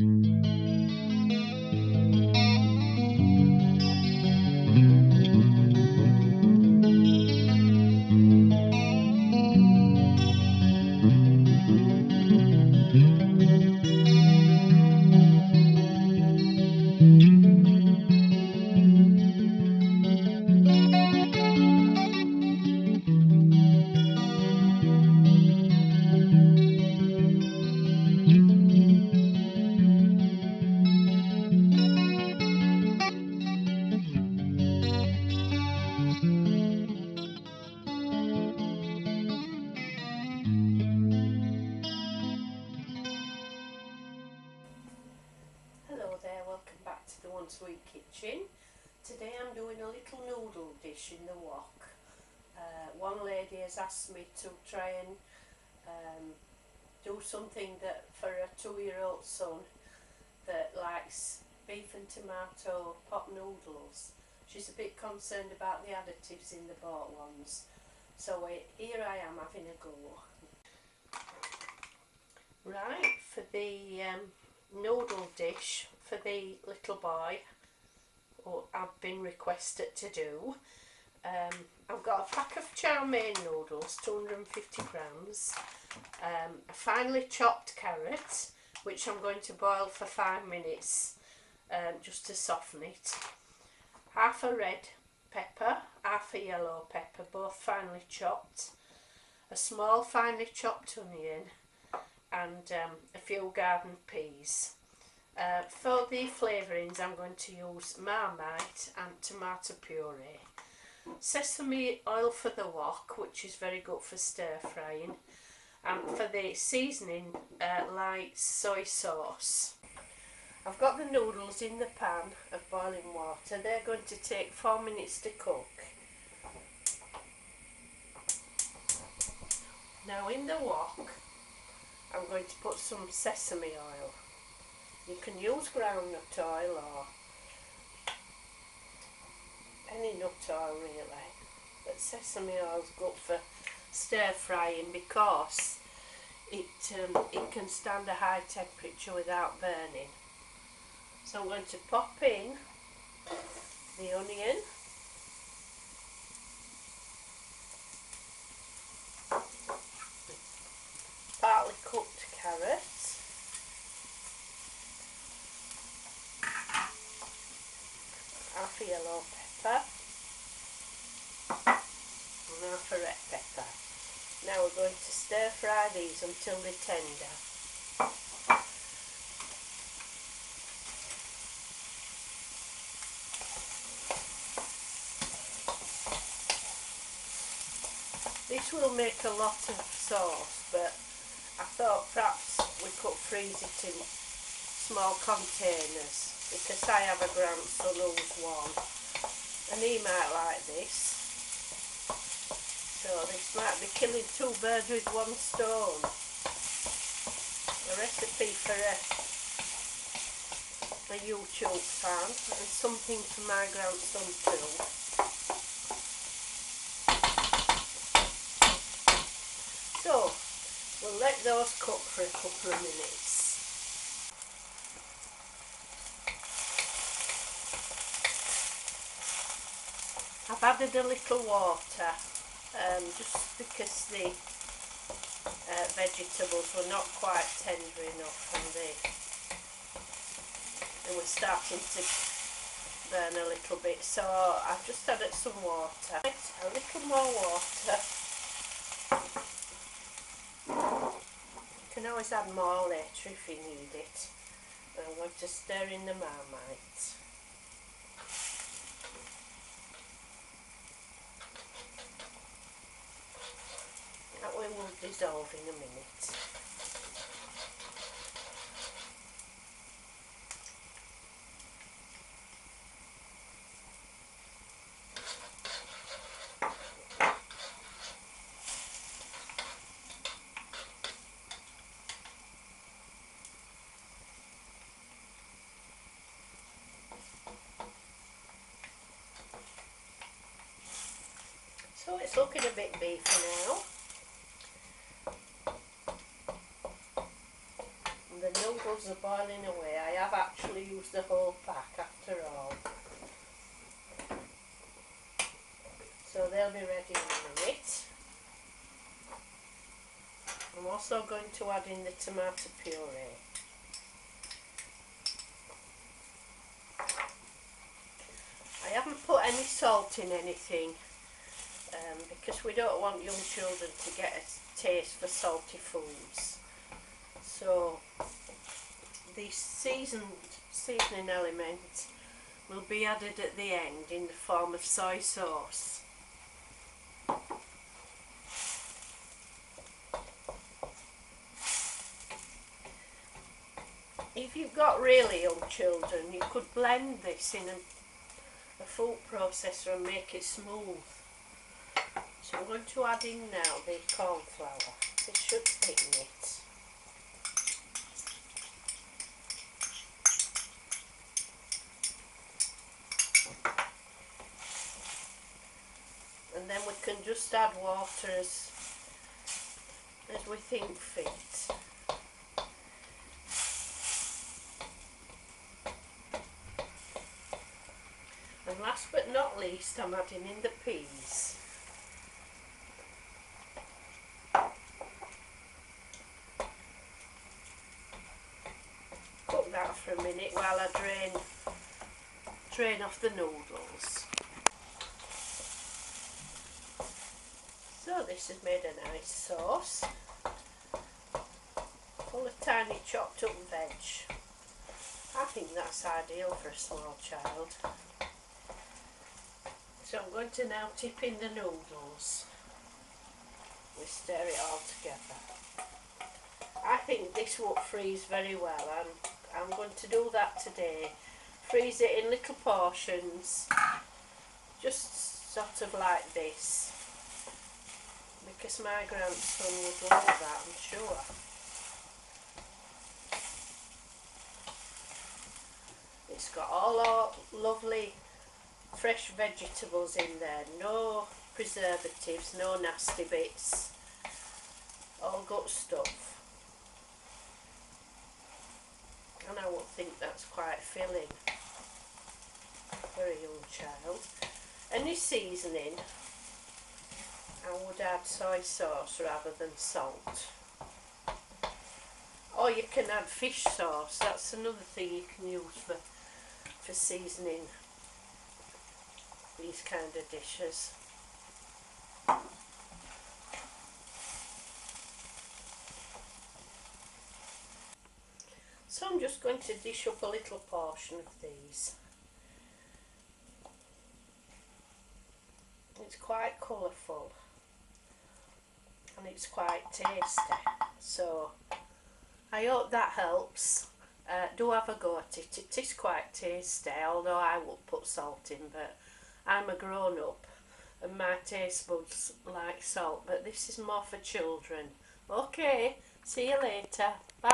Hello there, welcome back to the One Sweet Kitchen. Today I'm doing a little noodle dish in the wok. One lady has asked me to try and do something that for a 2-year-old son that likes beef and tomato pot noodles. She's a bit concerned about the additives in the bought ones. So here I am having a go. Right, for the noodle dish for the little boy who I've been requested to do, I've got a pack of chow mein noodles, 250 grams, a finely chopped carrot which I'm going to boil for 5 minutes just to soften it, half a red pepper, half a yellow pepper, both finely chopped, a small finely chopped onion, and a few garden peas. For the flavourings I'm going to use Marmite and tomato puree, sesame oil for the wok, which is very good for stir frying, and for the seasoning light soy sauce. I've got the noodles in the pan of boiling water. They're going to take 4 minutes to cook. Now in the wok I'm going to put some sesame oil. You can use groundnut oil or any nut oil really, but sesame oil is good for stir frying because it can stand a high temperature without burning. So I'm going to pop in the onion, partly cooked carrots, half a yellow pepper and half a red pepper. Now we're going to stir fry these until they're tender. This will make a lot of sauce, but I thought perhaps we could freeze it in small containers because I have a grandson who's 1 and he might like this. So this might be killing 2 birds with 1 stone. A recipe for a YouTube fan and something for my grandson too. So we'll let those cook for a couple of minutes. I've added a little water just because the vegetables were not quite tender enough and they were starting to burn a little bit, so I've just added some water. A little more water. You can always add more later if you need it. And I'm going to stir in the Marmite. That way will dissolve in a minute. So it's looking a bit beefy now. The the noodles are boiling away. I have actually used the whole pack after all. So they'll be ready in a minute. I'm also going to add in the tomato puree. I haven't put any salt in anything because we don't want young children to get a taste for salty foods. So the seasoning element will be added at the end in the form of soy sauce. If you've got really young children, you could blend this in a food processor and make it smooth. So I'm going to add in now the cornflour. This should thicken it. And then we can just add water as we think fit. And last but not least, I'm adding in the peas. Cook that for a minute while I drain off the noodles. So this has made a nice sauce, full of tiny chopped up veg. I think that's ideal for a small child. So I'm going to now tip in the noodles. We stir it all together. I think this will freeze very well, and I'm going to do that today. Freeze it in little portions, just sort of like this, because my grandson would love that, I'm sure. It's got all our lovely fresh vegetables in there, no preservatives, no nasty bits, all good stuff. And I would think that's quite filling for a young child. Any seasoning, I would add soy sauce rather than salt. Or you can add fish sauce, that's another thing you can use for seasoning these kind of dishes. So I'm just going to dish up a little portion of these. It's quite colourful and it's quite tasty, so I hope that helps. Do have a go at it. It is quite tasty, although I won't put salt in, but I'm a grown-up and my taste buds like salt, but this is more for children. Okay, see you later. Bye.